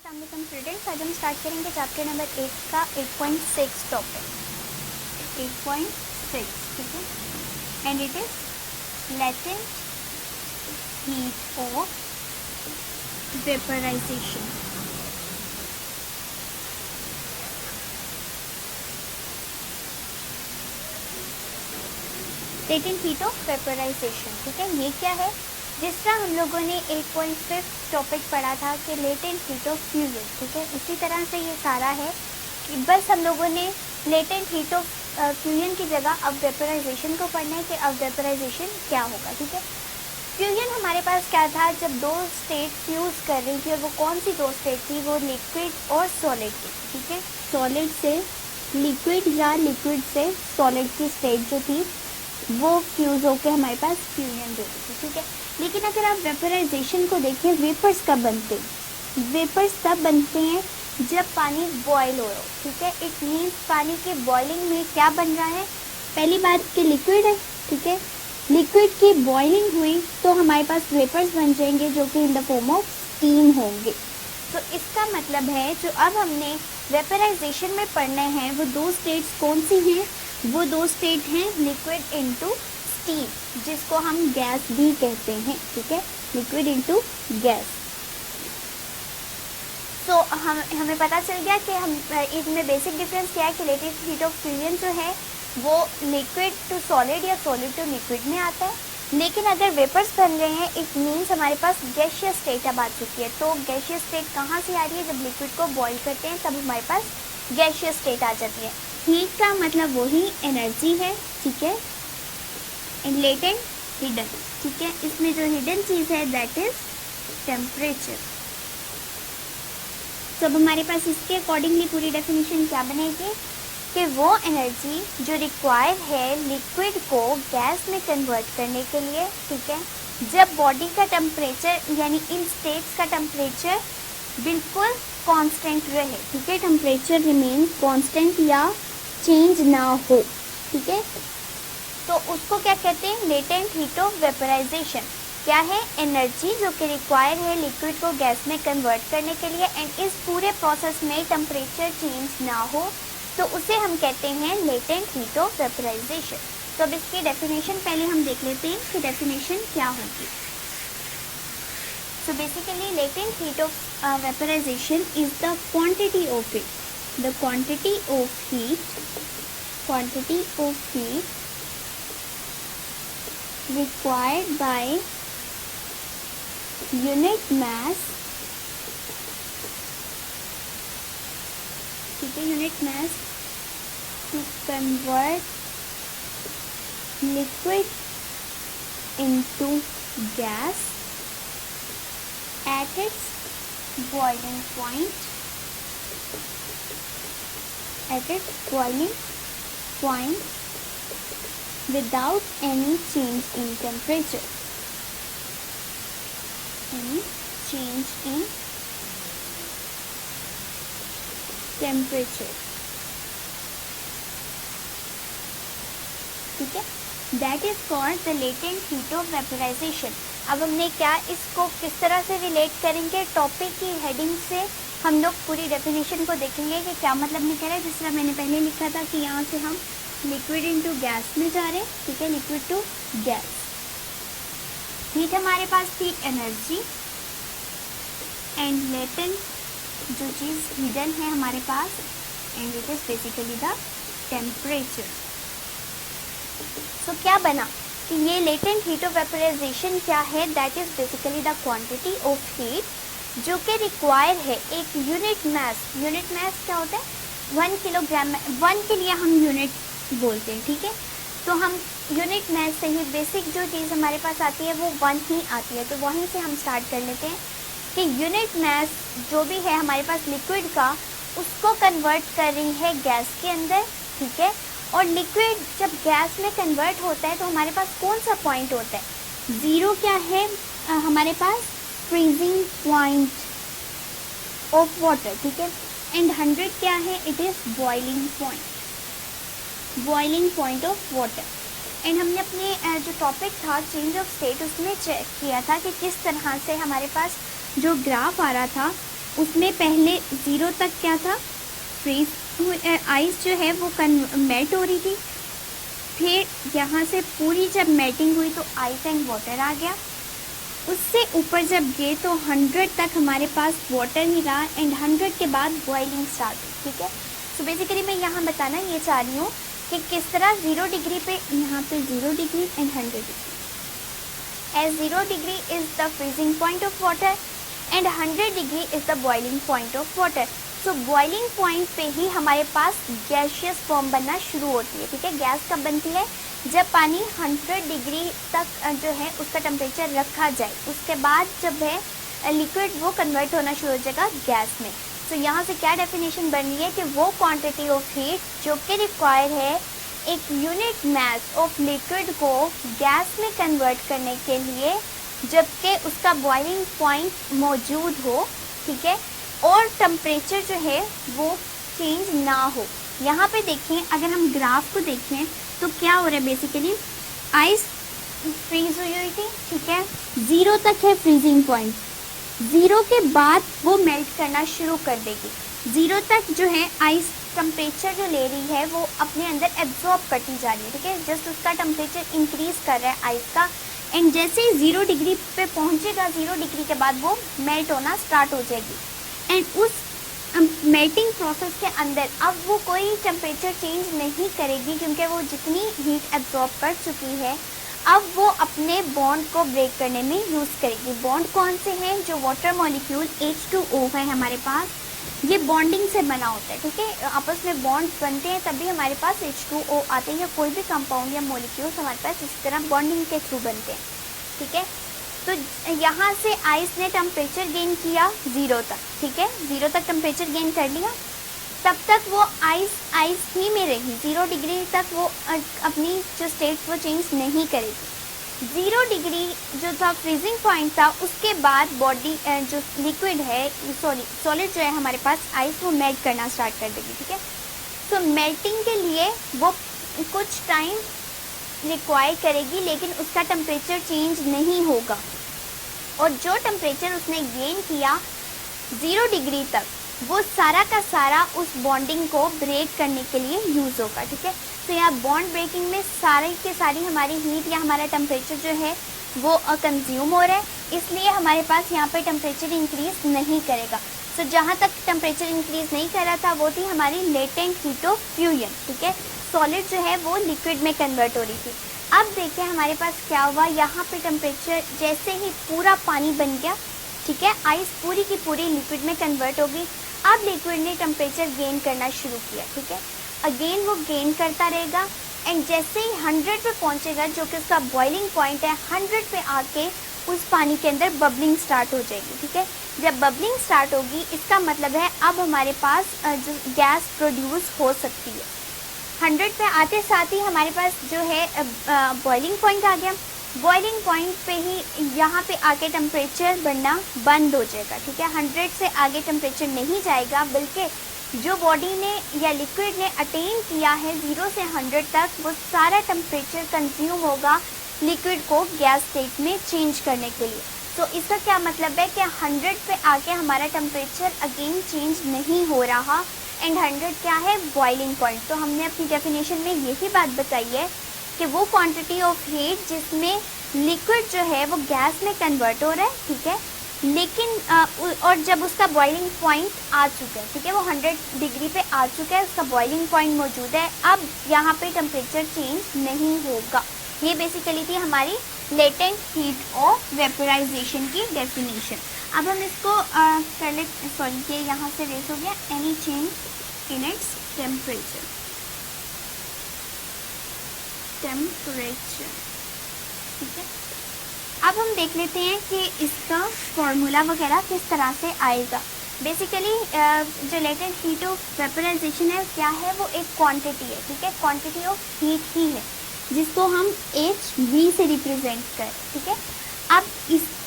अस्सलाम स्टूडेंट्स, आज हम स्टार्ट करेंगे चैप्टर नंबर 8 का 8.6 टॉपिक 8.6, ठीक है। And it is latent heat of vaporisation. Latent heat of vaporisation, ठीक है। ये क्या है? जिस तरह हम लोगों ने 8.5 टॉपिक पढ़ा था कि लेटेंट हीट ऑफ फ्यूजन, ठीक है, उसी तरह से ये सारा है कि बस हम लोगों ने लेटेंट हीट ऑफ फ्यूजन की जगह अब वेपराइजेशन को पढ़ना है कि अब वेपराइजेशन क्या होगा, ठीक है। फ्यूजन हमारे पास क्या था? जब दो स्टेट फ्यूज कर रही थी, और वो कौन सी दो स्टेट थी? वो लिक्विड और सॉलिड की, ठीक है। सॉलिड से लिक्विड या लिक्विड से सॉलिड की स्टेट जो थी वो फ्यूज होकर हमारे पास फ्यूजन दे रही थी, ठीक है। लेकिन अगर आप वेपराइजेशन को देखें, वेपर्स कब बनते हैं? वेपर्स तब बनते हैं जब पानी बॉयल हो रहा हो, ठीक है। इट मीन्स पानी के बॉइलिंग में क्या बन रहा है? पहली बात कि लिक्विड है, ठीक है। लिक्विड की बॉइलिंग हुई तो हमारे पास वेपर्स बन जाएंगे जो कि in the form of steam होंगे। तो इसका मतलब है जो अब हमने वेपराइजेशन में पढ़ने हैं वो दो स्टेट्स कौन सी हैं? वो दो स्टेट हैं लिक्विड इनटू स्टीम, जिसको हम गैस भी कहते हैं, ठीक है। Liquid into gas. तो हमें पता चल गया कि हम इसमें बेसिक डिफरेंस क्या है कि लेटेंट हीट ऑफ फ्यूजन जो है वो लिक्विड टू सॉलिड या सॉलिड टू लिक्विड में आता है। लेकिन अगर वेपर्स बन रहे हैं, इट मीन्स हमारे पास गैसियस स्टेट अब आ चुकी है। तो गैसियस स्टेट कहाँ से आ रही है? जब लिक्विड को बॉईल करते हैं तब हमारे पास गैसियस स्टेट आ जाती है। हीट का मतलब वही एनर्जी है, ठीक है। लेटेंट हिडन, ठीक है। इसमें जो हिडन चीज़ है दैट इज टेम्परेचर। तो अब हमारे पास इसके अकॉर्डिंगली पूरी डेफिनेशन क्या बनेगी कि वो एनर्जी जो रिक्वायर है लिक्विड को गैस में कन्वर्ट करने के लिए, ठीक है, जब बॉडी का टेम्परेचर यानी इन स्टेट्स का टेम्परेचर बिल्कुल कांस्टेंट रहे, ठीक है। टेम्परेचर रिमेन कांस्टेंट या चेंज ना हो, ठीक है। तो उसको क्या कहते हैं? Latent heat of vaporisation. क्या है? एनर्जी जो कि रिक्वायर है लिक्विड को गैस में कन्वर्ट करने के लिए, एंड इस पूरे प्रोसेस में टेम्परेचर चेंज ना हो, तो उसे हम कहते हैं लेटेंट हीट ऑफ वेपराइजेशन। तो अब इसकी डेफिनेशन पहले हम देख लेते हैं कि डेफिनेशन क्या होगी। So basically latent heat of vaporization is the quantity of it, the quantity of heat required by unit mass, ठीक है, unit mass to convert liquid into gas at its boiling point, without any change in temperature, ठीक है। That is called the latent heat of vaporisation. अब हमने क्या इसको किस तरह से रिलेट करेंगे? टॉपिक की हेडिंग से हम लोग पूरी डेफिनेशन को देखेंगे कि क्या मतलब निकल रहा है। जिस तरह मैंने पहले लिखा था कि यहाँ से हम लिक्विड इनटू गैस में जा रहे हैं, ठीक है, लिक्विड टू गैस। हीट हमारे पास थी एनर्जी, एंड लेटेंट जो चीज़ हिडन है हमारे पास, and it is basically the temperature. तो क्या बना कि ये लेटेंट हीट ऑफ वेपराइजेशन क्या है? That is basically the quantity of heat जो कि रिक्वायर है एक यूनिट मास। यूनिट मास क्या होता है? 1 किलोग्राम। 1 के लिए हम यूनिट बोलते हैं, ठीक है। तो हम यूनिट मास से ही बेसिक जो चीज़ हमारे पास आती है वो 1 ही आती है। तो वहीं से हम स्टार्ट कर लेते हैं कि यूनिट मास जो भी है हमारे पास लिक्विड का, उसको कन्वर्ट कर रही है गैस के अंदर, ठीक है। और लिक्विड जब गैस में कन्वर्ट होता है तो हमारे पास कौन सा पॉइंट होता है? 0 क्या है हमारे पास? फ्रीजिंग पॉइंट ऑफ वाटर, ठीक है। एंड 100 क्या है? It is boiling point of water. And हमने अपने जो टॉपिक था चेंज ऑफ स्टेट, उसमें चेक किया था कि किस तरह से हमारे पास जो ग्राफ आ रहा था उसमें पहले 0 तक क्या था, फ्रीज आइस जो है वो मेल्ट हो रही थी। फिर यहाँ से पूरी जब मेल्टिंग हुई तो आइस एंड वाटर आ गया। उससे ऊपर जब गए तो 100 तक हमारे पास वाटर ही रहा एंड 100 के बाद बॉइलिंग स्टार्ट हुई। ठीक है, सो बेसिकली मैं यहाँ बताना ये चाह रही हूँ कि किस तरह 0 डिग्री पे, यहाँ पे 0 degree and 100 degree, as 0 degree is the freezing point of water and 100 degree is the boiling point of water. So boiling point पे ही हमारे पास गैसियस फॉर्म बनना शुरू होती है। ठीक है, गैस कब बनती है, जब पानी 100 डिग्री तक जो है उसका टेम्परेचर रखा जाए, उसके बाद जब है लिक्विड वो कन्वर्ट होना शुरू हो जाएगा गैस में। तो यहाँ से क्या डेफिनेशन बन रही है कि वो क्वांटिटी ऑफ हीट जो कि रिक्वायर है एक यूनिट मास ऑफ लिक्विड को गैस में कन्वर्ट करने के लिए, जबकि उसका बॉइलिंग पॉइंट मौजूद हो। ठीक है, और टेम्परेचर जो है वो चेंज ना हो। यहाँ पे देखें, अगर हम ग्राफ को देखें तो क्या हो रहा है, बेसिकली आइस फ्रीज हुई थी। ठीक है, 0 तक है फ्रीजिंग पॉइंट, 0 के बाद वो मेल्ट करना शुरू कर देगी। 0 तक जो है आइस टेम्परेचर जो ले रही है वो अपने अंदर एब्जॉर्ब करती जा रही है। ठीक है, जस्ट उसका टेम्परेचर इंक्रीज कर रहा है आइस का, एंड जैसे ही 0 डिग्री पे पहुंचेगा, 0 डिग्री के बाद वो मेल्ट होना स्टार्ट हो जाएगी। एंड उस मेल्टिंग प्रोसेस के अंदर अब वो कोई टेम्परेचर चेंज नहीं करेगी, क्योंकि वो जितनी हीट एब्जॉर्ब कर चुकी है अब वो अपने बॉन्ड को ब्रेक करने में यूज़ करेगी। बॉन्ड कौन से हैं, जो वाटर मॉलिक्यूल H2O है हमारे पास, ये बॉन्डिंग से बना होता है। ठीक है, आपस में बॉन्ड बनते हैं तभी हमारे पास H2O आते हैं, या कोई भी कंपाउंड या मॉलिक्यूल्स हमारे पास इस तरह बॉन्डिंग के थ्रू बनते हैं। ठीक है, तो यहाँ से आइस ने टेम्परेचर गेन किया 0 तक। ठीक है, 0 तक टेम्परेचर गेन कर लिया, तब तक वो आइस ही में रही। 0 डिग्री तक वो अपनी जो स्टेट वो चेंज नहीं करेगी। 0 डिग्री जो था फ्रीजिंग पॉइंट था, उसके बाद बॉडी जो लिक्विड है, सॉलिड जो है हमारे पास आइस, वो मेल्ट करना स्टार्ट कर देगी। ठीक है, तो मेल्टिंग के लिए वो कुछ टाइम रिक्वायर करेगी, लेकिन उसका टेम्परेचर चेंज नहीं होगा, और जो टेम्परेचर उसने गेन किया 0 डिग्री तक, वो सारा का सारा उस बॉन्डिंग को ब्रेक करने के लिए यूज़ होगा। ठीक है, तो यहाँ बॉन्ड ब्रेकिंग में सारी के सारी हमारी हीट या हमारा टेम्परेचर जो है वो कंज्यूम हो रहा है, इसलिए हमारे पास यहाँ पे टेम्परेचर इंक्रीज़ नहीं करेगा। तो जहाँ तक टेम्परेचर इंक्रीज़ नहीं कर रहा था वो थी हमारी लेटेंट हीट ऑफ फ्यूजन। ठीक है, सॉलिड जो है वो लिक्विड में कन्वर्ट हो रही थी। अब देखिए हमारे पास क्या हुआ, यहाँ पे टेम्परेचर जैसे ही पूरा पानी बन गया, ठीक है, आइस पूरी की पूरी लिक्विड में कन्वर्ट हो गई। अब लिक्विड ने टेम्परेचर गेन करना शुरू किया। ठीक है, अगेन वो गेन करता रहेगा, एंड जैसे ही 100 पे पहुँचेगा, जो कि उसका बॉइलिंग पॉइंट है, 100 पे आके उस पानी के अंदर बबलिंग स्टार्ट हो जाएगी। ठीक है, जब बबलिंग स्टार्ट होगी, इसका मतलब है अब हमारे पास जो गैस प्रोड्यूस हो सकती है। 100 पे आते साथ ही हमारे पास जो है बॉइलिंग पॉइंट आ गया। बॉइलिंग पॉइंट पे ही यहाँ पे आके टेम्परेचर बढ़ना बंद हो जाएगा। ठीक है, 100 से आगे टेम्परेचर नहीं जाएगा, बल्कि जो बॉडी ने या लिक्विड ने अटेन किया है 0 से 100 तक, वो सारा टेम्परेचर कंज्यूम होगा लिक्विड को गैस स्टेट में चेंज करने के लिए। तो इसका क्या मतलब है कि 100 पे आके हमारा टेम्परेचर अगेन चेंज नहीं हो रहा, एंड 100 क्या है, बॉइलिंग पॉइंट। तो हमने अपनी डेफिनेशन में यही बात बताई है कि वो क्वांटिटी ऑफ हीट जिसमें लिक्विड जो है वो गैस में कन्वर्ट हो रहा है। ठीक है, लेकिन और जब उसका बॉइलिंग पॉइंट आ चुका है, ठीक है, वो 100 डिग्री पे आ चुका है, उसका बॉइलिंग पॉइंट मौजूद है, अब यहाँ पे टेम्परेचर चेंज नहीं होगा। ये बेसिकली थी हमारी लेटेंट हीट ऑफ वेपोराइजेशन की डेफिनेशन। अब हम इसको कर ले, सॉरी ये यहाँ से रेस हो गया, any change in its temperature. ठीक है, अब हम देख लेते हैं कि इसका फॉर्मूला वगैरह किस तरह से आएगा। बेसिकली जो लेटेंट हीट ऑफ वेपोराइजेशन है क्या है, वो एक क्वांटिटी है। ठीक है, क्वांटिटी ऑफ हीट ही है, जिसको हम HV से रिप्रेजेंट करें। ठीक है, अब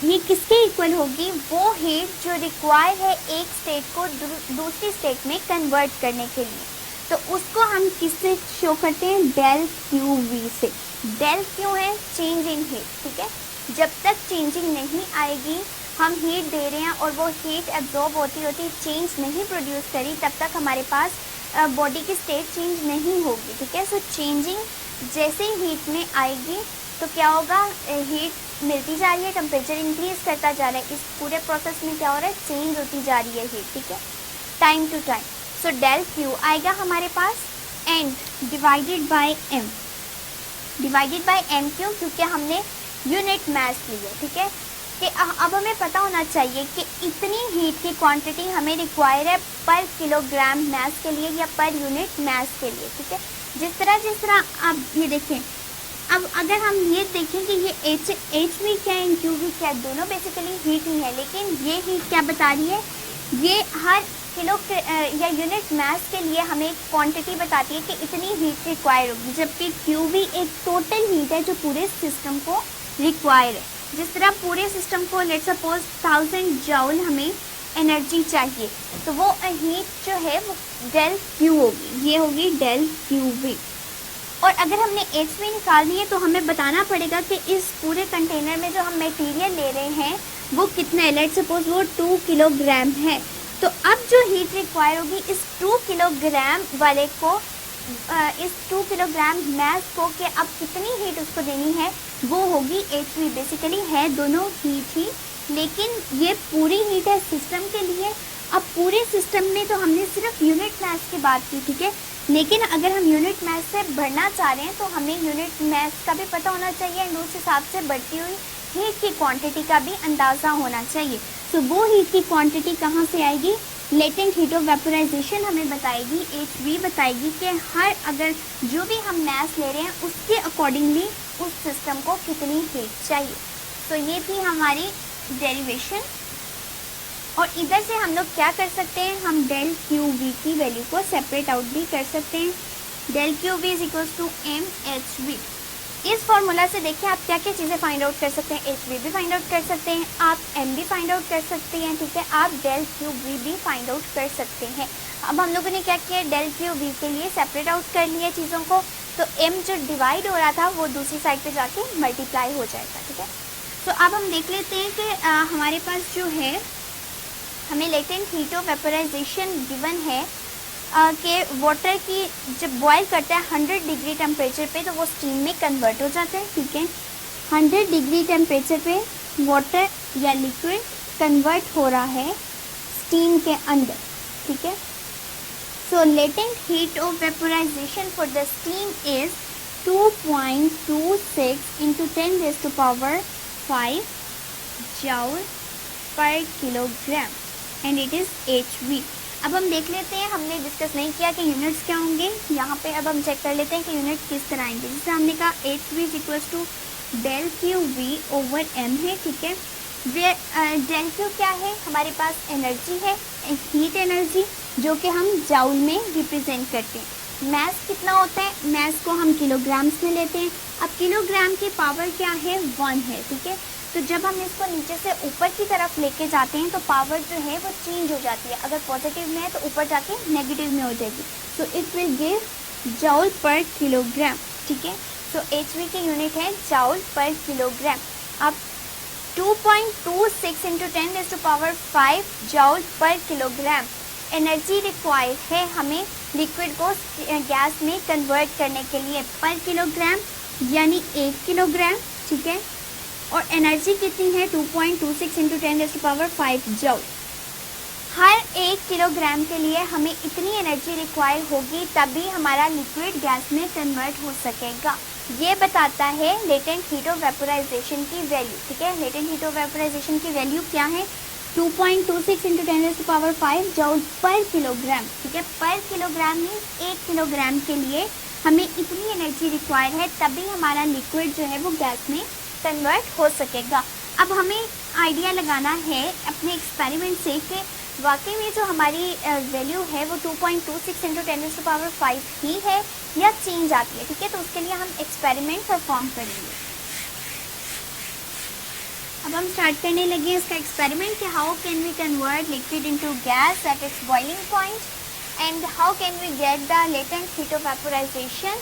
ये किसके इक्वल होगी, वो हीट जो रिक्वायर है एक स्टेट को दूसरी स्टेट में कन्वर्ट करने के लिए। तो उसको हम किससे शो करते हैं, डेल QV से। डेल क्यों है, चेंज इन हीट। ठीक है, जब तक चेंजिंग नहीं आएगी हम हीट दे रहे हैं और वो हीट एब्जॉर्ब होती होती चेंज नहीं प्रोड्यूस करी, तब तक हमारे पास बॉडी की स्टेट चेंज नहीं होगी, ठीक है। सो चेंजिंग जैसे ही हीट में आएगी तो क्या होगा, हीट मिलती जा रही है, टेम्परेचर इंक्रीज करता जा रहा है, इस पूरे प्रोसेस में क्या हो रहा है, चेंज होती जा रही है हीट, ठीक है, time to time. So del Q आएगा हमारे पास and divided by M, divided by M क्यों, क्योंकि हमने यूनिट मास ली है, ठीक है। कि अब हमें पता होना चाहिए कि इतनी हीट की क्वांटिटी हमें रिक्वायर है पर किलोग्राम मास के लिए या पर यूनिट मास के लिए, ठीक है। जिस तरह आप ये देखें, अब अगर हम ये देखें कि ये एच वी क्या है, क्यू वी क्या है, दोनों बेसिकली हीट ही है, लेकिन ये हीट क्या बता रही है, ये हर किलो या यूनिट मास के लिए हमें एक क्वांटिटी बताती है कि इतनी हीट रिक्वायर होगी, जबकि क्यू वी एक टोटल हीट है जो पूरे सिस्टम को रिक्वायर है। जिस तरह पूरे सिस्टम को लेट्स सपोज 1000 जूल हमें एनर्जी चाहिए, तो वो हीट जो है वो डेल क्यू होगी, ये होगी डेल क्यू वी। और अगर हमने एच वी निकालनी है तो हमें बताना पड़ेगा कि इस पूरे कंटेनर में जो हम मटेरियल ले रहे हैं वो कितना है, लेट्स सपोज वो 2 किलोग्राम है, तो अब जो हीट रिक्वायर होगी इस 2 किलोग्राम वाले को, इस 2 किलोग्राम मास को कि अब कितनी हीट उसको देनी है, वो होगी एच वी। बेसिकली है दोनों हीट ही, लेकिन ये पूरी हीट है सिस्टम के लिए। अब पूरे सिस्टम में तो हमने सिर्फ यूनिट मास की बात की, ठीक है, लेकिन अगर हम यूनिट मास से बढ़ना चाह रहे हैं तो हमें यूनिट मास का भी पता होना चाहिए एंड उस हिसाब से बढ़ती हुई हीट की क्वांटिटी का भी अंदाज़ा होना चाहिए। तो वो हीट की क्वांटिटी कहाँ से आएगी, लेटेंट हीट ऑफ वेपोराइजेशन हमें बताएगी, एच वी बताएगी कि हर अगर जो भी हम मास ले रहे हैं उसके अकॉर्डिंगली उस सिस्टम को कितनी हीट चाहिए। तो ये थी हमारी डेरिवेशन। और इधर से हम लोग क्या कर सकते हैं, हम डेल क्यू वी की वैल्यू को सेपरेट आउट भी कर सकते हैं। Del Q V is equals to M H V. इस फॉर्मूला से देखिए आप क्या क्या चीज़ें फाइंड आउट कर सकते हैं, एच वी भी फाइंड आउट कर सकते हैं, आप एम भी फाइंड आउट कर सकते हैं, ठीक है, आप डेल क्यू वी भी फाइंड आउट कर सकते हैं। अब हम लोगों ने क्या किया, डेल क्यू वी के लिए सेपरेट आउट कर लिया चीज़ों को, तो एम जो डिवाइड हो रहा था वो दूसरी साइड पे जाके मल्टीप्लाई हो जाएगा, ठीक है। तो अब हम देख लेते हैं कि हमारे पास जो है हमें latent heat of vaporisation given है कि वाटर की जब बॉयल करता है 100 डिग्री टेम्परेचर पे तो वो स्टीम में कन्वर्ट हो जाता है, ठीक है। 100 डिग्री टेम्परेचर पे वाटर या लिक्विड कन्वर्ट हो रहा है स्टीम के अंदर, ठीक है। So latent heat of vaporisation for the steam is 2.26 into 10⁵ joule per kilogram and it is H V. अब हम देख लेते हैं, हमने डिस्कस नहीं किया कि यूनिट्स क्या होंगे यहाँ पे। अब हम चेक कर लेते हैं कि यूनिट किस तरह आएंगे। जैसे हमने कहा H V is equals to del Q V over M है, ठीक है। डेल क्यू क्या है, हमारे पास एनर्जी है, हीट एनर्जी, जो कि हम जाउल में रिप्रेजेंट करते हैं। मास कितना होता है, मास को हम किलोग्राम्स में लेते हैं। अब किलोग्राम की पावर क्या है, 1 है, ठीक है। तो जब हम इसको नीचे से ऊपर की तरफ लेके जाते हैं तो पावर जो है वो चेंज हो जाती है। अगर पॉजिटिव में है तो ऊपर जाके नेगेटिव में हो जाएगी। So it will give joule per kilogram, ठीक है। सो एच वी की यूनिट है जूल पर किलोग्राम। अब 2.26 into 10⁵ joule per kilogram energy required है हमें लिक्विड को गैस में कन्वर्ट करने के लिए पर किलोग्राम, यानी 1 किलोग्राम, ठीक है। और एनर्जी कितनी है, 2.26 इंटू 10⁵ जूल। हर 1 किलोग्राम के लिए हमें इतनी एनर्जी रिक्वायर होगी तभी हमारा लिक्विड गैस में कन्वर्ट हो सकेगा। ये बताता है लेटेंट हीट ऑफ वेपोराइजेशन की वैल्यू, ठीक है। लेटेंट हीट ऑफ वेपोराइजेशन की वैल्यू क्या है, 2.26 इंटू 10⁵ जूल पर किलोग्राम, ठीक है। पर किलोग्राम मीन्स 1 किलोग्राम के लिए हमें इतनी एनर्जी रिक्वायर है तभी हमारा लिक्विड जो है वो गैस में कन्वर्ट हो सकेगा। अब हमें आइडिया लगाना है अपने एक्सपेरिमेंट से कि वाकई में जो हमारी वैल्यू है वो 2.26 इंटू 10⁵ ही है या चेंज आती है, ठीक है। तो उसके लिए हम एक्सपेरिमेंट परफॉर्म करेंगे। अब हम स्टार्ट करने लगे इसका एक्सपेरिमेंट कि how can we convert liquid into gas at its boiling point and how can we get the latent heat of vaporisation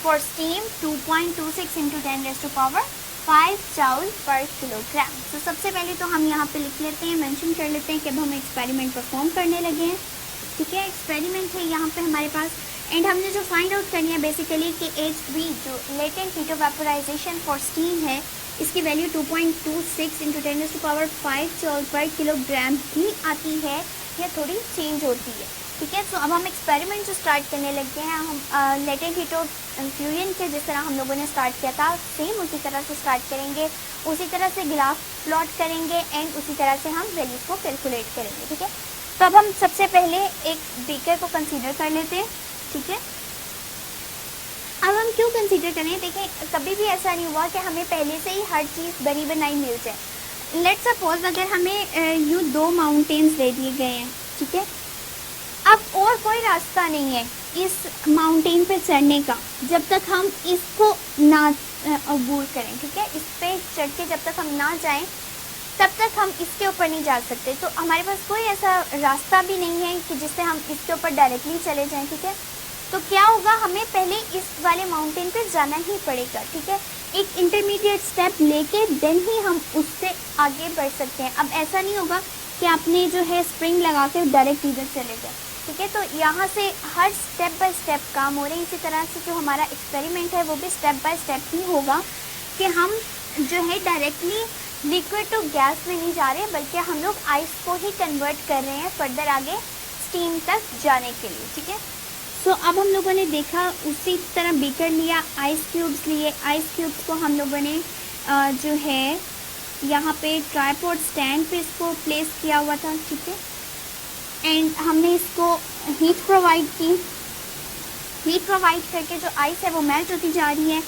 for steam 2.26 into 10⁵ 5 joule per kilogram. तो सबसे पहले तो हम यहाँ पे लिख लेते हैं, मेंशन कर लेते हैं कि अब हम एक्सपेरिमेंट परफॉर्म करने लगे हैं। ठीक है, एक्सपेरिमेंट है यहाँ पे हमारे पास, एंड हमने जो फाइंड आउट करनी है बेसिकली कि H3 जो latent heat of vaporisation for steam है, इसकी value 2.26 into 10⁵ joule per kilogram ही आती है या थोड़ी चेंज होती है। ठीक है, तो अब हम एक्सपेरिमेंट जो स्टार्ट करने लगे हैं, हम लेटेंट हीट ऑफ फ्लूएंट के जिस तरह हम लोगों ने स्टार्ट किया था सेम उसी तरह से स्टार्ट करेंगे, उसी तरह से ग्राफ प्लॉट करेंगे एंड उसी तरह से हम वैल्यूज़ को कैलकुलेट करेंगे। ठीक है, तो अब हम सबसे पहले एक बीकर को कंसीडर कर लेते हैं। ठीक है, अब हम क्यों कंसीडर करें, देखें कभी भी ऐसा नहीं हुआ कि हमें पहले से ही हर चीज़ बनी बनाई मिल जाए। लेट्स सपोज अगर हमें यूँ 2 माउंटेन्स दे दिए गए हैं, ठीक है, अब और कोई रास्ता नहीं है इस माउंटेन पे चढ़ने का जब तक हम इसको ना अबूर करें। ठीक है, इस पे चढ़ के जब तक हम ना जाएं तब तक हम इसके ऊपर नहीं जा सकते। तो हमारे पास कोई ऐसा रास्ता भी नहीं है कि जिससे हम इसके ऊपर डायरेक्टली चले जाएं। ठीक है, तो क्या होगा, हमें पहले इस वाले माउंटेन पे जाना ही पड़ेगा। ठीक है, एक इंटरमीडिएट स्टेप लेके देन ही हम उससे आगे बढ़ सकते हैं। अब ऐसा नहीं होगा कि आपने जो है स्प्रिंग लगा के डायरेक्ट इधर चले जाए। ठीक है, तो यहाँ से हर स्टेप बाय स्टेप काम हो रहे हैं। इसी तरह से जो हमारा एक्सपेरिमेंट है वो भी स्टेप बाय स्टेप ही होगा कि हम जो है डायरेक्टली लिक्विड टू गैस में नहीं जा रहे, बल्कि हम लोग आइस को ही कन्वर्ट कर रहे हैं फर्दर आगे स्टीम तक जाने के लिए। ठीक है, सो अब हम लोगों ने देखा उसी तरह बीकर लिया, आइस क्यूब्स लिए, आइस क्यूब्स को हम लोगों ने जो है यहाँ पे ट्राइपॉड स्टैंड पे इसको प्लेस किया हुआ था। ठीक है, एंड हमने इसको हीट प्रोवाइड की, हीट प्रोवाइड करके जो आइस है वो मेल्ट होती जा रही है।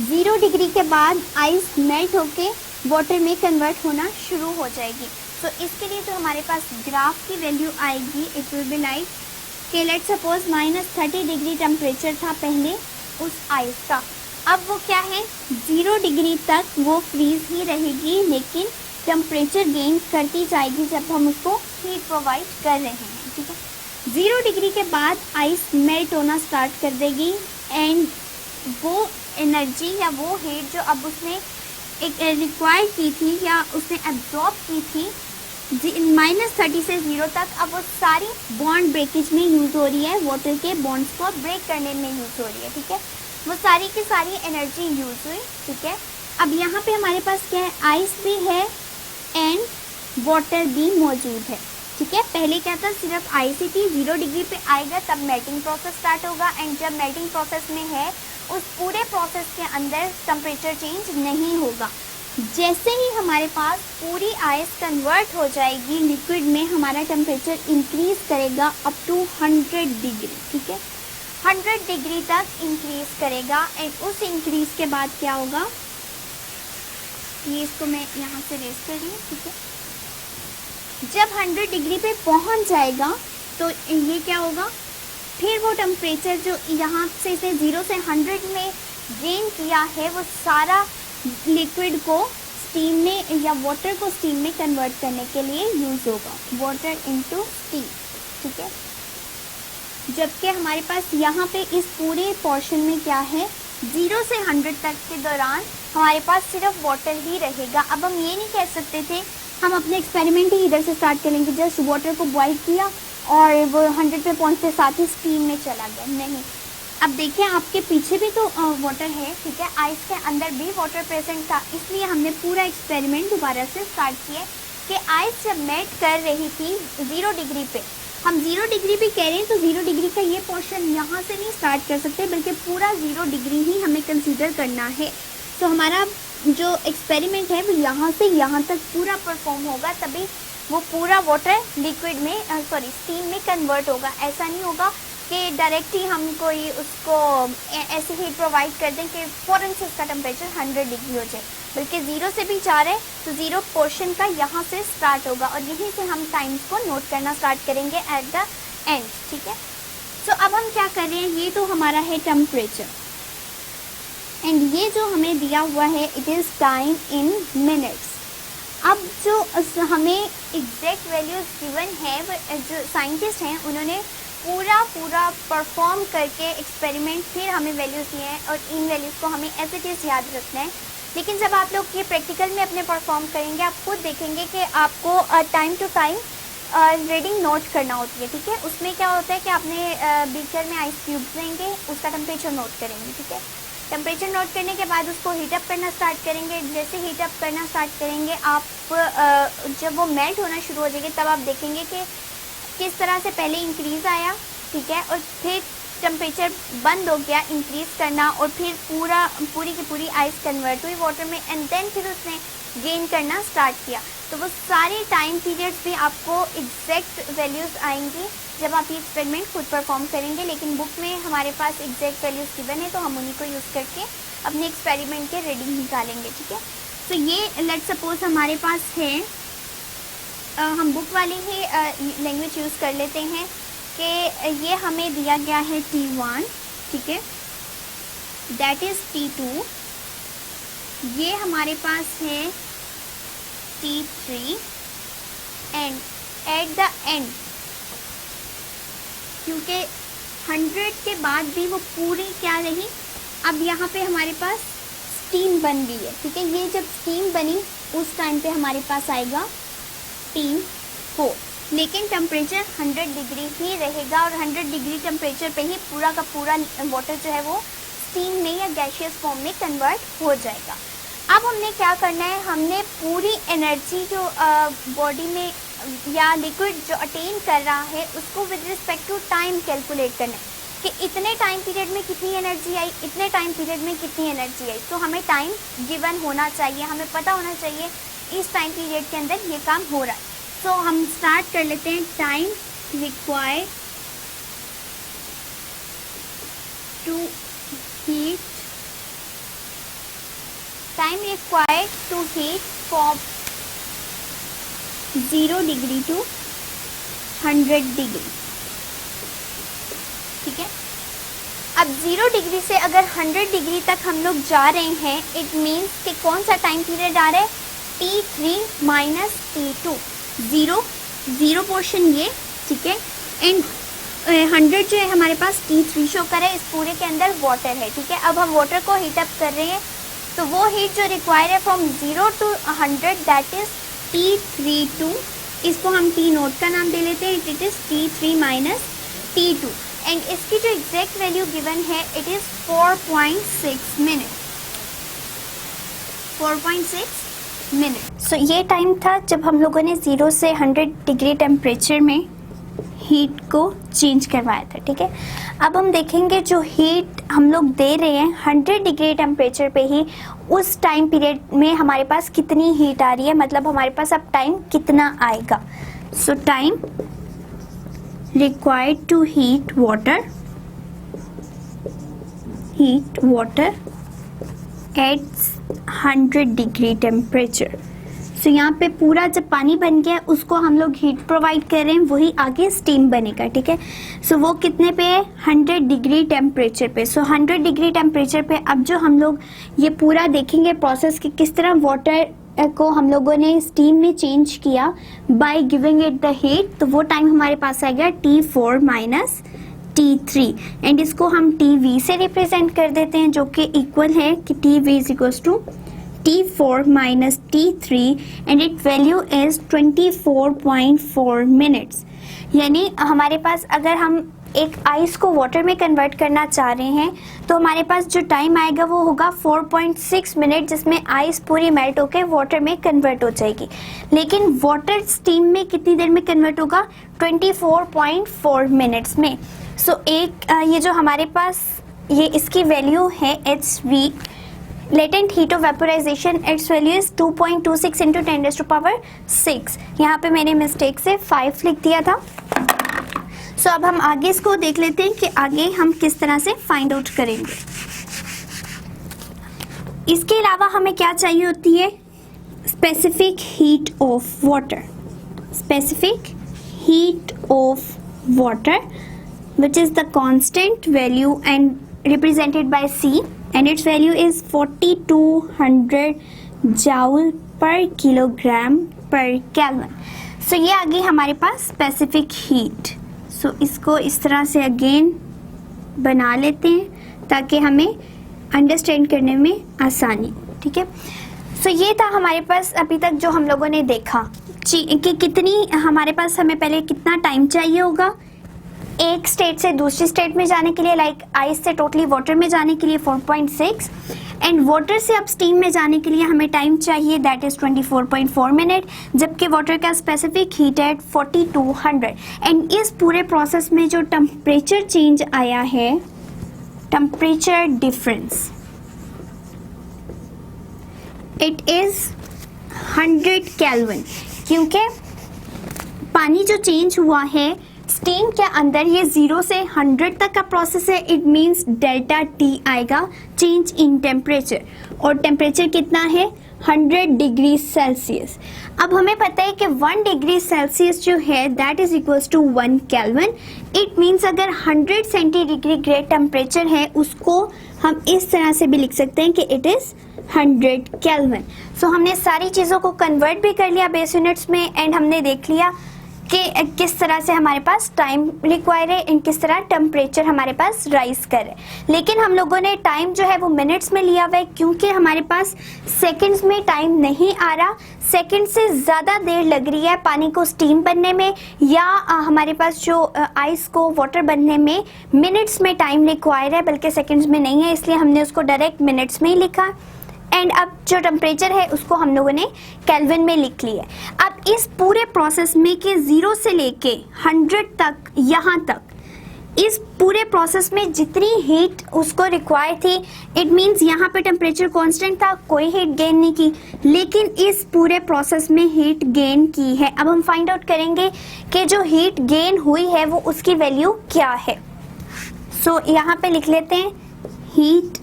0 डिग्री के बाद आइस मेल्ट होके वाटर में कन्वर्ट होना शुरू हो जाएगी। तो इसके लिए जो हमारे पास ग्राफ की वैल्यू आएगी, इट विल बी लाइक कि लेट्स सपोज -30 डिग्री टेम्परेचर था पहले उस आइस का, अब वो क्या है 0 डिग्री तक वो फ्रीज ही रहेगी, लेकिन टेम्परेचर गेन करती जाएगी जब हम उसको हीट प्रोवाइड कर रहे हैं। ठीक है, 0 डिग्री के बाद आइस मेल्ट होना स्टार्ट कर देगी एंड वो एनर्जी या वो हीट जो अब उसने एक रिक्वायर की थी या उसने एब्जॉर्ब की थी -30 से 0 तक, अब वो सारी बॉन्ड ब्रेकेज में यूज़ हो रही है, वाटर के बॉन्ड्स को ब्रेक करने में यूज़ हो रही है। ठीक है, वो सारी की सारी एनर्जी यूज़ हुई। ठीक है, अब यहाँ पे हमारे पास क्या है, आइस भी है एंड वाटर भी मौजूद है। ठीक है, पहले क्या था, सिर्फ आइस ही थी। 0 डिग्री पे आएगा तब मेल्टिंग प्रोसेस स्टार्ट होगा एंड जब मेल्टिंग प्रोसेस में है उस पूरे प्रोसेस के अंदर टेम्परेचर चेंज नहीं होगा। जैसे ही हमारे पास पूरी आइस कन्वर्ट हो जाएगी लिक्विड में, हमारा टेम्परेचर इंक्रीज़ करेगा अप टू 100 डिग्री। ठीक है, 100 डिग्री तक इंक्रीज़ करेगा एंड उस इंक्रीज़ के बाद क्या होगा, ये इसको मैं यहाँ से रेस कर रही हूँ। ठीक है, जब 100 डिग्री पे पहुँच जाएगा तो ये क्या होगा, फिर वो टेम्परेचर जो यहाँ से इसे 0 से 100 में गेन किया है वो सारा लिक्विड को स्टीम में या वाटर को स्टीम में कन्वर्ट करने के लिए यूज़ होगा, वाटर इनटू स्टीम। ठीक है, जबकि हमारे पास यहाँ पे इस पूरे पोर्शन में क्या है, 0 से 100 तक के दौरान हमारे पास सिर्फ वाटर ही रहेगा। अब हम ये नहीं कह सकते थे हम अपने एक्सपेरिमेंट ही इधर से स्टार्ट करेंगे, जस्ट वाटर को बॉईल किया और वो 100 पे पहुँचते साथ ही स्टीम में चला गया, नहीं। अब देखिए आपके पीछे भी तो वाटर है। ठीक है, आइस के अंदर भी वाटर प्रेजेंट था, इसलिए हमने पूरा एक्सपेरिमेंट दोबारा से स्टार्ट किया कि आइस जब मेल्ट कर रही थी 0 डिग्री पे, हम 0 डिग्री भी कह रहे हैं तो 0 डिग्री का ये पोर्शन यहाँ से नहीं स्टार्ट कर सकते, बल्कि पूरा 0 डिग्री ही हमें कंसीडर करना है। तो हमारा जो एक्सपेरिमेंट है वो यहाँ से यहाँ तक पूरा परफॉर्म होगा, तभी वो पूरा वाटर लिक्विड में स्टीम में कन्वर्ट होगा। ऐसा नहीं होगा कि डायरेक्ट ही हम कोई उसको ऐसे हीट प्रोवाइड कर दें कि फ़ौरन से उसका टेम्परेचर 100 डिग्री हो जाए, बल्कि 0 से भी जा रहे हैं तो 0 पोर्शन का यहाँ से स्टार्ट होगा और यहीं से हम टाइम्स को नोट करना स्टार्ट करेंगे एट द एंड। ठीक है, तो अब हम क्या कर रहे हैं, ये तो हमारा है टेम्परेचर एंड ये जो हमें दिया हुआ है it is time in minutes. अब जो हमें एग्जैक्ट वैल्यूज़ गिवन है, जो साइंटिस्ट हैं उन्होंने पूरा परफॉर्म करके एक्सपेरिमेंट फिर हमें वैल्यूज़ दिए हैं और इन वैल्यूज़ को हमें एज इट इज़ याद रखना है। लेकिन जब आप लोग ये प्रैक्टिकल में अपने परफॉर्म करेंगे आप खुद देखेंगे कि आपको time to time reading note करना होती है, ठीक है। उसमें क्या होता है कि आपने बीकर में आइस क्यूब्स लेंगे, उसका टेम्परेचर नोट करेंगे, ठीक है। टेम्परेचर नोट करने के बाद उसको हीटअप करना स्टार्ट करेंगे। जैसे हीटअप करना स्टार्ट करेंगे आप जब वो मेल्ट होना शुरू हो जाएगी तब आप देखेंगे कि किस तरह से पहले इंक्रीज़ आया, ठीक है, और फिर टेम्परेचर बंद हो गया इंक्रीज़ करना, और फिर पूरी की पूरी आइस कन्वर्ट हुई वाटर में, एंड देन फिर उसने गेन करना स्टार्ट किया। तो वो सारे टाइम पीरियड्स भी आपको एग्जैक्ट वैल्यूज़ आएंगी जब आप ये एक्सपेरिमेंट खुद परफॉर्म करेंगे। लेकिन बुक में हमारे पास एग्जैक्ट वैल्यूज़ गिवन है तो हम उन्हीं को यूज़ करके अपने एक्सपेरिमेंट के रीडिंग निकालेंगे, ठीक है। तो ये लेट्स सपोज हमारे पास है, हम बुक वाली ही लैंग्वेज यूज़ कर लेते हैं कि ये हमें दिया गया है T1, ठीक है, दैट इज़ T2, ये हमारे पास है T3, and at the end क्योंकि 100 के बाद भी वो पूरी क्या रही, अब यहाँ पे हमारे पास स्टीम बन गई है, ठीक है। ये जब स्टीम बनी उस टाइम पे हमारे पास आएगा T4, लेकिन टेम्परेचर 100 डिग्री ही रहेगा, और 100 डिग्री टेम्परेचर पे ही पूरा का पूरा वाटर जो है वो स्टीम में या गैशियस फॉर्म में कन्वर्ट हो जाएगा। अब हमने क्या करना है, हमने पूरी एनर्जी जो बॉडी में या लिक्विड जो अटेन कर रहा है उसको with respect to time calculate करना है कि इतने टाइम पीरियड में कितनी एनर्जी आई, इतने टाइम पीरियड में कितनी एनर्जी आई। तो हमें टाइम गिवन होना चाहिए, हमें पता होना चाहिए इस टाइम पीरियड के अंदर ये काम हो रहा है। तो हम स्टार्ट कर लेते हैं, time required to heat, time required to heat from 0 degree to 100 degree, ठीक है। अब 0 डिग्री से अगर 100 डिग्री तक हम लोग जा रहे हैं, इट मीन्स कि कौन सा टाइम पीरियड आ रहा है, T3 minus T2, zero portion ये, ठीक है, एंड 100 जो है हमारे पास T3 शो कर है, इस पूरे के अंदर वाटर है, ठीक है। अब हम वाटर को हीट अप कर रहे हैं तो वो हीट जो रिक्वायर है from 0 to 100 that is T32, इसको हम T नोट का नाम दे लेते हैं, it is T3 minus T2, and इसकी जो एग्जैक्ट वैल्यू गिवन है इट इज़ 4.6 मिनट, 4.6 मिनट। सो ये टाइम था जब हम लोगों ने 0 से 100 डिग्री टेम्परेचर में हीट को चेंज करवाया था, ठीक है। अब हम देखेंगे जो हीट हम लोग दे रहे हैं 100 डिग्री टेम्परेचर पे ही, उस टाइम पीरियड में हमारे पास कितनी हीट आ रही है, मतलब हमारे पास अब टाइम कितना आएगा। So time required to heat water at 100 degree temperature. So यहाँ पे पूरा जब पानी बन गया उसको हम लोग हीट प्रोवाइड कर रहे हैं, वही आगे स्टीम बनेगा, ठीक है। सो वो कितने पे है, 100 डिग्री टेम्परेचर पे। सो 100 डिग्री टेम्परेचर पे अब जो हम लोग ये पूरा देखेंगे प्रोसेस कि किस तरह वाटर को हम लोगों ने स्टीम में चेंज किया by giving it the heat, तो वो टाइम हमारे पास आ गया T4 माइनस T3, एंड इसको हम TV से रिप्रेजेंट कर देते हैं जो कि इक्वल है कि TV is equals to T4 minus T3 and its value is 24.4 minutes। यानी हमारे पास अगर हम एक आइस को वाटर में कन्वर्ट करना चाह रहे हैं तो हमारे पास जो टाइम आएगा वो होगा 4.6 मिनट, जिसमें आइस पूरी मेल्ट होकर वाटर में कन्वर्ट हो जाएगी। लेकिन वाटर स्टीम में कितनी देर में कन्वर्ट होगा, 24.4 मिनट्स में। सो ये जो हमारे पास ये इसकी वैल्यू है HV, latent heat of vaporisation, it's value is 2.26 into 10⁻⁶। यहाँ पे मैंने मिस्टेक से 5 लिख दिया था। सो अब हम आगे इसको देख लेते हैं कि आगे हम किस तरह से फाइंड आउट करेंगे। इसके अलावा हमें क्या चाहिए होती है, specific heat of water, specific heat of water which is the constant value and represented by C, and its value is 4200 joule per kilogram per Kelvin। सो ये आ गई हमारे पास स्पेसिफिक हीट। सो इसको इस तरह से अगेन बना लेते हैं ताकि हमें अंडरस्टैंड करने में आसानी। ठीक है। सो ये था हमारे पास अभी तक जो हम लोगों ने देखा कि कितनी हमारे पास, हमें पहले कितना टाइम चाहिए होगा एक स्टेट से दूसरी स्टेट में जाने के लिए, लाइक आइस से टोटली वाटर में जाने के लिए 4.6, एंड वाटर से अब स्टीम में जाने के लिए हमें टाइम चाहिए दैट इज 24.4 मिनट, जबकि वाटर का स्पेसिफिक हीट है 4200। एंड इस पूरे प्रोसेस में जो टेम्परेचर चेंज आया है, temperature difference, it is 100 kelvin, क्योंकि पानी जो चेंज हुआ है स्टीम के अंदर, ये 0 से 100 तक का प्रोसेस है। इट मीन्स डेल्टा टी आएगा, चेंज इन टेम्परेचर, और टेम्परेचर कितना है 100 डिग्री सेल्सियस। अब हमें पता है कि 1 डिग्री सेल्सियस जो है that is equals to 1 Kelvin. It means अगर 100 सेंटीग्रेड टेम्परेचर है उसको हम इस तरह से भी लिख सकते हैं कि इट इज 100 केल्विन। सो हमने सारी चीज़ों को कन्वर्ट भी कर लिया बेस यूनिट्स में, एंड हमने देख लिया कि किस तरह से हमारे पास टाइम रिक्वायर है एंड किस तरह टेम्परेचर हमारे पास राइज कर रहे हैं। लेकिन हम लोगों ने टाइम जो है वो मिनट्स में लिया हुआ है, क्योंकि हमारे पास सेकंड्स में टाइम नहीं आ रहा। सेकंड से ज़्यादा देर लग रही है पानी को स्टीम बनने में, या हमारे पास जो आइस को वाटर बनने में मिनट्स में टाइम रिक्वायर है, बल्कि सेकंड्स में नहीं है, इसलिए हमने उसको डायरेक्ट मिनट्स में ही लिखा। एंड अब जो टेम्परेचर है उसको हम लोगों ने केल्विन में लिख लिया है। अब इस पूरे प्रोसेस में कि 0 से लेके 100 तक, यहाँ तक, इस पूरे प्रोसेस में जितनी हीट उसको रिक्वायर थी, इट मीन्स यहाँ पे टेम्परेचर कांस्टेंट था, कोई हीट गेन नहीं की, लेकिन इस पूरे प्रोसेस में हीट गेन की है। अब हम फाइंड आउट करेंगे कि जो हीट गेन हुई है वो उसकी वैल्यू क्या है। सो यहाँ पे लिख लेते हैं हीट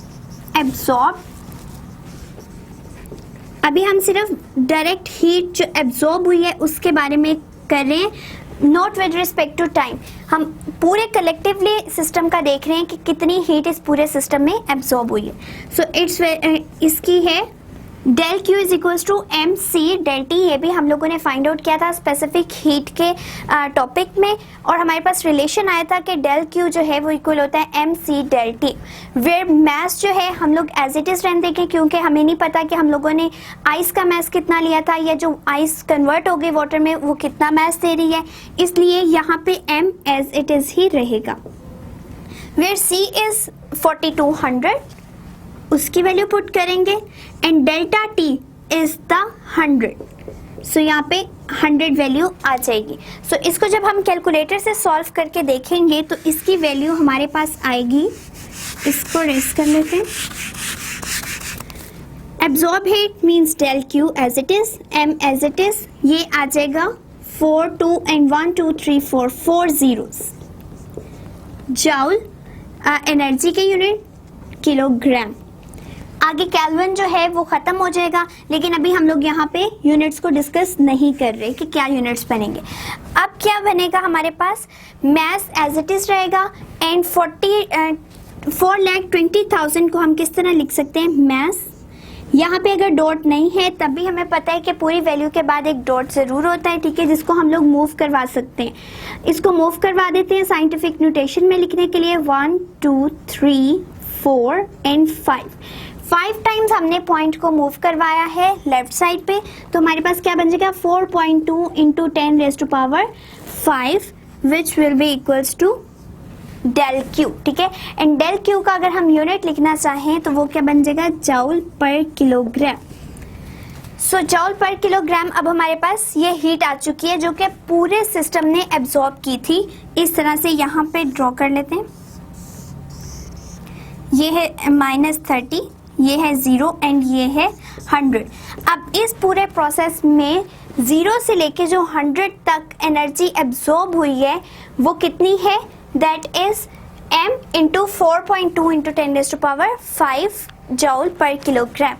एब्जॉर्ब। अभी हम सिर्फ डायरेक्ट हीट जो एब्जॉर्ब हुई है उसके बारे में कर रहे हैं, not with respect to time. हम पूरे कलेक्टिवली सिस्टम का देख रहे हैं कि कितनी हीट इस पूरे सिस्टम में एब्जॉर्ब हुई है। सो इसकी है del Q is equals to M C del T. ये भी हम लोगों ने फाइंड आउट किया था स्पेसिफिक हीट के टॉपिक में, और हमारे पास रिलेशन आया था कि डेल क्यू जो है वो इक्वल होता है M C del T, where mass जो है हम लोग एज इट इज रहने देंगे, क्योंकि हमें नहीं पता कि हम लोगों ने आइस का मैस कितना लिया था, या जो आइस कन्वर्ट हो गई वाटर में वो कितना मैस दे रही है, इसलिए यहाँ पे एम एज इट इज ही रहेगा। वेयर सी इज 4200, उसकी वैल्यू पुट करेंगे, and delta T is the 100। So यहाँ पे 100 वैल्यू आ जाएगी। सो इसको जब हम कैलकुलेटर से सॉल्व करके देखेंगे तो इसकी वैल्यू हमारे पास आएगी, इसको रेस कर लेते हैं। Absorb heat means del Q as it is, M as it is, ये आ जाएगा 4 2 एंड 1 2 3 4 4 zeros। जाउल एनर्जी के यूनिट किलोग्राम। आगे केल्विन जो है वो खत्म हो जाएगा, लेकिन अभी हम लोग यहाँ पे यूनिट्स को डिस्कस नहीं कर रहे कि क्या यूनिट्स बनेंगे। अब क्या बनेगा हमारे पास, मैस एज इट इज रहेगा, एंड 4,20,000 को हम किस तरह लिख सकते हैं, मैस। यहाँ पे अगर डॉट नहीं है तब भी हमें पता है कि पूरी वैल्यू के बाद एक डॉट जरूर होता है, ठीक है, जिसको हम लोग मूव करवा सकते हैं। इसको मूव करवा देते हैं साइंटिफिक नोटेशन में लिखने के लिए 1 2 3 4 एंड 5 टाइम्स हमने पॉइंट को मूव करवाया है लेफ्ट साइड पे, तो हमारे पास क्या बन जाएगा 4.2 into 10 raise to power 5 which will be equals to del Q, ठीक है। एंड डेल क्यू का अगर हम यूनिट लिखना चाहें तो वो क्या बन जाएगा, जाउल पर किलोग्राम। सो जाउल पर किलोग्राम। अब हमारे पास ये हीट आ चुकी है जो कि पूरे सिस्टम ने एब्जॉर्ब की थी। इस तरह से यहाँ पे ड्रॉ कर लेते हैं, ये है -30, ये है 0 एंड ये है 100। अब इस पूरे प्रोसेस में 0 से लेके जो 100 तक एनर्जी एब्जॉर्ब हुई है वो कितनी है, that is m into 4.2 into 10 raise to power 5 joule per kilogram.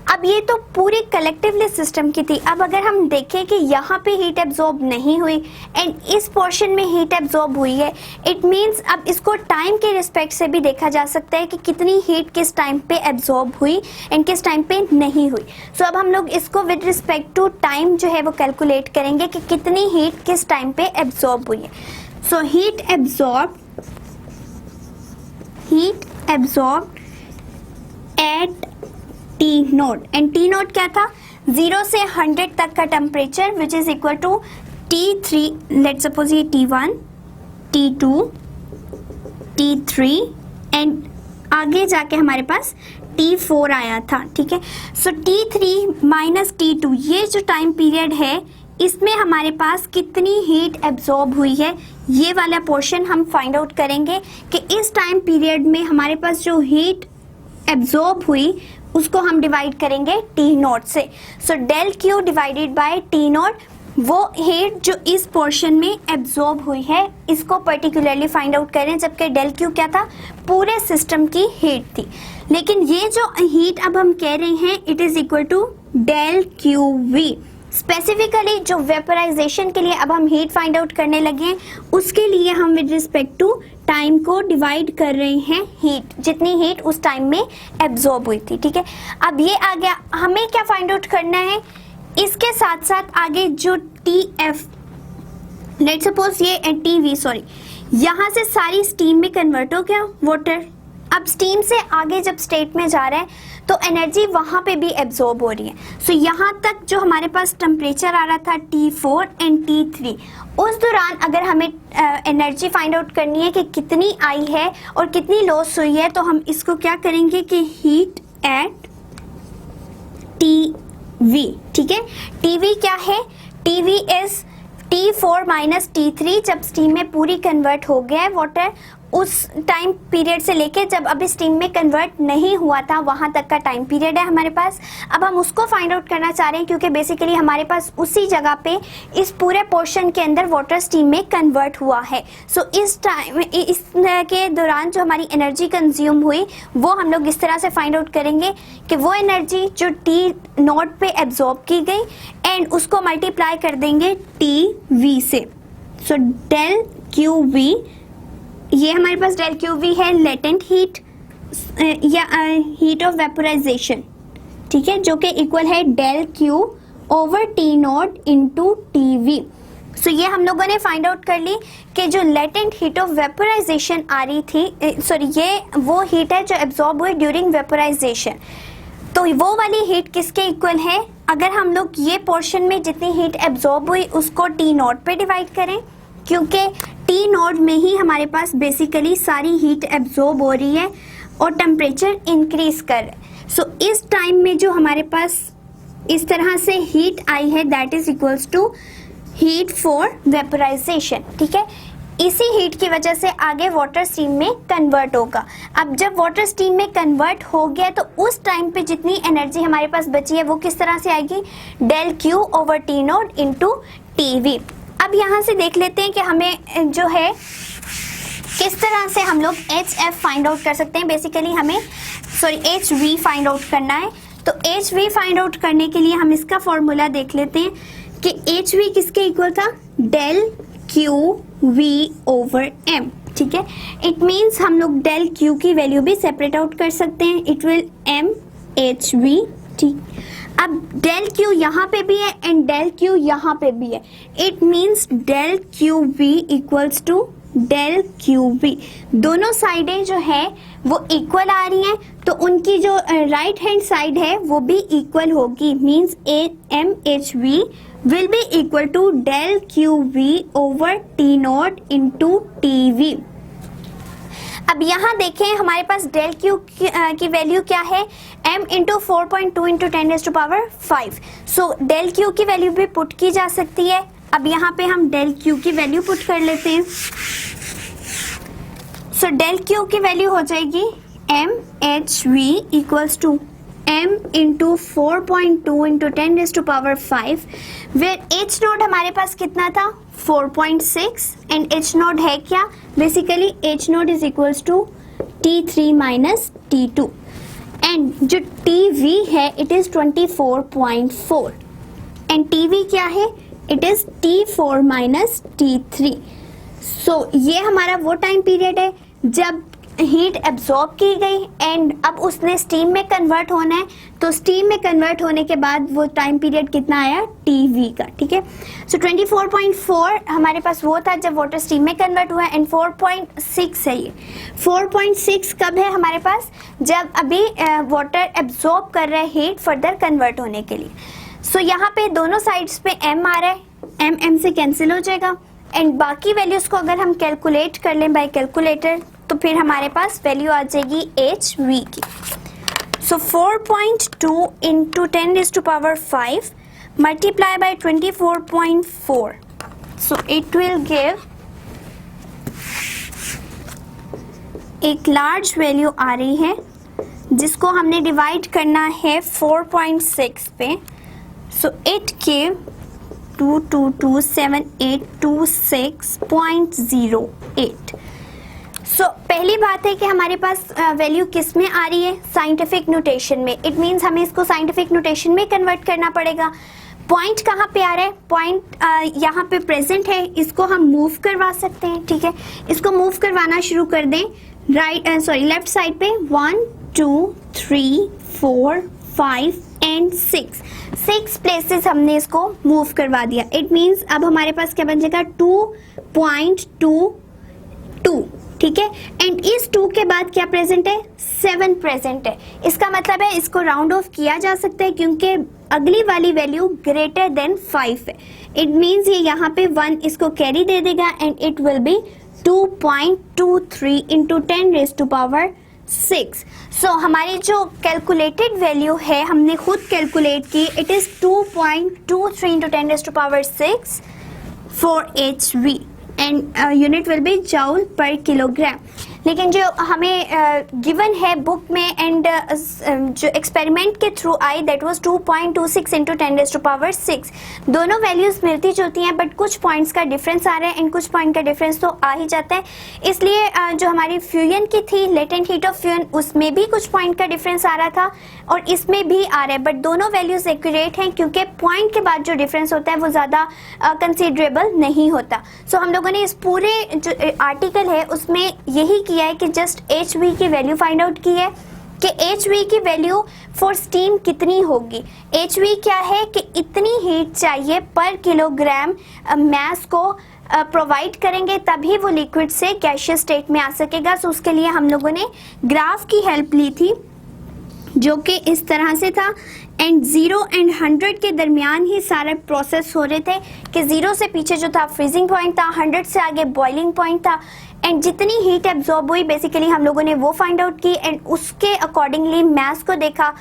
अब ये तो पूरी कलेक्टिवली सिस्टम की थी। अब अगर हम देखें कि यहाँ पे हीट एब्जॉर्ब नहीं हुई एंड इस पोर्शन में हीट एब्जॉर्ब हुई है, इट मीन्स अब इसको टाइम के रिस्पेक्ट से भी देखा जा सकता है कि कितनी हीट किस टाइम पे एब्जॉर्ब हुई एंड किस टाइम पे नहीं हुई। सो अब हम लोग इसको विद रिस्पेक्ट टू टाइम जो है वो कैलकुलेट करेंगे कि कितनी हीट किस टाइम पे एब्जॉर्ब हुई है। So heat absorb at T naught, and T naught क्या था, 0 से 100 तक का temperature which is equal to T3, let suppose ये T1, T2, T3 एंड आगे जाके हमारे पास T4 आया था, ठीक है। सो T3 माइनस T2 ये जो टाइम पीरियड है इसमें हमारे पास कितनी हीट एब्जॉर्ब हुई है, ये वाला पोर्शन हम फाइंड आउट करेंगे कि इस टाइम पीरियड में हमारे पास जो हीट एब्जॉर्ब हुई उसको हम डिवाइड करेंगे T नोट से। So del Q divided by T naught, वो हीट जो इस पोर्शन में एब्जॉर्ब हुई है इसको पर्टिकुलरली फाइंड आउट करें, जबकि डेल Q क्या था, पूरे सिस्टम की हीट थी। लेकिन ये जो हीट अब हम कह रहे हैं it is equal to del QV। Specifically जो वेपराइजेशन के लिए अब हम हीट फाइंड आउट करने लगे हैं उसके लिए हम विद रिस्पेक्ट टू टाइम को डिवाइड कर रहे हैं हीट, जितनी हीट उस टाइम में एब्जॉर्ब हुई थी, ठीक है। अब ये आ गया, हमें क्या फाइंड आउट करना है, इसके साथ साथ आगे जो TF, लेट सपोज ये TV, सॉरी, यहाँ से सारी स्टीम में कन्वर्ट हो गया वाटर। अब स्टीम से आगे जब स्टेट में जा रहा है तो एनर्जी वहाँ पे भी एब्जॉर्ब हो रही है। सो यहाँ तक जो हमारे पास टेम्परेचर आ रहा था T4 एंड T3, उस दौरान अगर हमें एनर्जी फाइंड आउट करनी है कि कितनी आई है और कितनी लॉस हुई है, तो हम इसको क्या करेंगे कि हीट एट TV, ठीक है। TV क्या है, TV is T4 minus T3, जब स्टीम में पूरी कन्वर्ट हो गया है वाटर, उस टाइम पीरियड से लेके जब अभी स्टीम में कन्वर्ट नहीं हुआ था वहाँ तक का टाइम पीरियड है हमारे पास। अब हम उसको फाइंड आउट करना चाह रहे हैं क्योंकि बेसिकली हमारे पास उसी जगह पे इस पूरे पोर्शन के अंदर वाटर स्टीम में कन्वर्ट हुआ है। सो इस टाइम, इस के दौरान जो हमारी एनर्जी कंज्यूम हुई वो हम लोग इस तरह से फाइंड आउट करेंगे कि वो एनर्जी जो T नोट पे एब्जॉर्ब की गई एंड उसको मल्टीप्लाई कर देंगे TV से। सो डेल QV, ये हमारे पास डेल QV है लेटेंट हीट या हीट ऑफ वेपोराइजेशन, ठीक है, जो कि इक्वल है del Q over T naught into TV। So ये हम लोगों ने फाइंड आउट कर ली कि जो लेटेंट हीट ऑफ वेपोराइजेशन आ रही थी, सॉरी, ये वो हीट है जो एब्जॉर्ब हुई ड्यूरिंग वेपोराइजेशन। तो वो वाली हीट किसके इक्वल है, अगर हम लोग ये पोर्शन में जितनी हीट एब्जॉर्ब हुई उसको T नोट पे डिवाइड करें, क्योंकि T नोट में ही हमारे पास बेसिकली सारी हीट एब्जॉर्ब हो रही है और टेम्परेचर इंक्रीज कर रहा है। सो इस टाइम में जो हमारे पास इस तरह से हीट आई है that is equals to heat for vaporisation, ठीक है। इसी हीट की वजह से आगे वाटर स्टीम में कन्वर्ट होगा। अब जब वाटर स्टीम में कन्वर्ट हो गया तो उस टाइम पे जितनी एनर्जी हमारे पास बची है वो किस तरह से आएगी, del Q over T naught into TV। अब यहाँ से देख लेते हैं कि हमें जो है किस तरह से हम लोग HF फाइंड आउट कर सकते हैं। बेसिकली हमें HV फाइंड आउट करना है। तो HV फाइंड आउट करने के लिए हम इसका फॉर्मूला देख लेते हैं कि HV किसके इक्वल था, डेल QV ओवर M, ठीक है। इट मीन्स हम लोग डेल Q की वैल्यू भी सेपरेट आउट कर सकते हैं, इट विल MHV, ठीक। अब डेल Q यहाँ पे भी है एंड डेल Q यहाँ पे भी है, it means del QV equals to del QV। दोनों साइडें जो है वो इक्वल आ रही हैं, तो उनकी जो राइट हैंड साइड है वो भी इक्वल होगी, means MHV will be equal to del QV over T naught into TV। अब यहाँ देखें हमारे पास डेल Q की वैल्यू क्या है, m into 4.2 into 10⁵ so del Q की वैल्यू भी पुट की जा सकती है। अब यहाँ पे हम डेल Q की वैल्यू पुट कर लेते हैं। सो डेल Q की वैल्यू हो जाएगी MHV equals to m into 4.2 into 10⁵, where H note हमारे पास कितना था 4.6 एंड H नोट है क्या, basically H naught is equals to T3 minus T2 and जो TV है इट इज 24.4 एंड TV क्या है, it is T4 minus T3। सो ये हमारा वो टाइम पीरियड है जब हीट एब्जॉर्ब की गई एंड अब उसने स्टीम में कन्वर्ट होना है, तो स्टीम में कन्वर्ट होने के बाद वो टाइम पीरियड कितना आया टीवी का, ठीक है। सो 24.4 हमारे पास वो था जब वाटर स्टीम में कन्वर्ट हुआ एंड 4.6 है ये। 4.6 कब है हमारे पास, जब अभी वाटर एब्जॉर्ब कर रहा है हीट फर्दर कन्वर्ट होने के लिए। सो यहाँ पे दोनों साइड्स पे m आ रहा है, m से कैंसिल हो जाएगा एंड बाकी वैल्यूज को अगर हम कैलकुलेट कर लें बाय कैलकुलेटर तो फिर हमारे पास वैल्यू आ जाएगी hv की। सो 4.2 into 10⁵ multiply by 24.4, so it will give एक लार्ज वैल्यू आ रही है जिसको हमने डिवाइड करना है 4.6 पे। So it give 2227826.08। सो पहली बात है कि हमारे पास वैल्यू किस में आ रही है, साइंटिफिक नोटेशन में। इट मीन्स हमें इसको साइंटिफिक नोटेशन में कन्वर्ट करना पड़ेगा। पॉइंट कहाँ पे आ रहा है, पॉइंट यहाँ पे प्रेजेंट है, इसको हम मूव करवा सकते हैं, ठीक है। इसको मूव करवाना शुरू कर दें लेफ्ट साइड पे 1 2 3 4 5 एंड 6 प्लेसेस हमने इसको मूव करवा दिया। इट मीन्स अब हमारे पास क्या बन जाएगा 2.22, ठीक है। एंड इस 2 के बाद क्या प्रेजेंट है, 7 प्रेजेंट है। इसका मतलब है इसको राउंड ऑफ किया जा सकता है क्योंकि अगली वाली वैल्यू ग्रेटर देन 5 है। इट मीन्स ये यहाँ पे 1 इसको कैरी दे देगा and it will be 2.23 into 10⁻6। सो हमारी जो कैलकुलेटेड वैल्यू है हमने खुद कैलकुलेट की, it is 2.23 into 10⁻6 for HV and unit will be joule per kilogram. लेकिन जो हमें गिवन है बुक में एंड जो एक्सपेरिमेंट के through I that was 2.26 into 10⁻6। दोनों वैल्यूज मिलती जुलती हैं बट कुछ पॉइंट्स का डिफरेंस आ रहा है एंड कुछ पॉइंट का डिफरेंस तो आ ही जाता है। इसलिए जो हमारी फ्यूजन की थी लेटेंट हीट ऑफ फ्यूजन उसमें भी कुछ पॉइंट का डिफरेंस आ रहा था और इसमें भी आ रहा है, बट दोनों वैल्यूज एक्यूरेट हैं क्योंकि पॉइंट के बाद जो डिफरेंस होता है वो ज़्यादा कंसिडरेबल नहीं होता। सो हम लोगों ने इस पूरे जो आर्टिकल है उसमें यही किया है कि जस्ट HV की वैल्यू फाइंड आउट की है कि HV की वैल्यू फॉर स्टीम कितनी होगी। HV क्या है कि इतनी हीट चाहिए पर किलोग्राम मास को प्रोवाइड करेंगे तभी वो लिक्विड से गैसियस स्टेट में आ सकेगा। सो उसके लिए हम लोगों ने ग्राफ की हेल्प ली थी जो कि इस तरह से था एंड 0 एंड 100 के दरमियान ही सारे प्रोसेस हो रहे थे कि 0 से पीछे जो था फ्रीजिंग पॉइंट था, 100 से आगे बॉइलिंग पॉइंट था एंड जितनी हीट एब्जॉर्ब हुई बेसिकली हम लोगों ने वो फाइंड आउट की एंड उसके अकॉर्डिंगली मास को देखा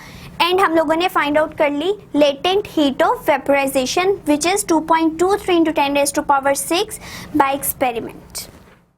एंड हम लोगों ने फाइंड आउट कर ली latent heat of vaporisation which is 2.23 into 10⁻6 by experiment.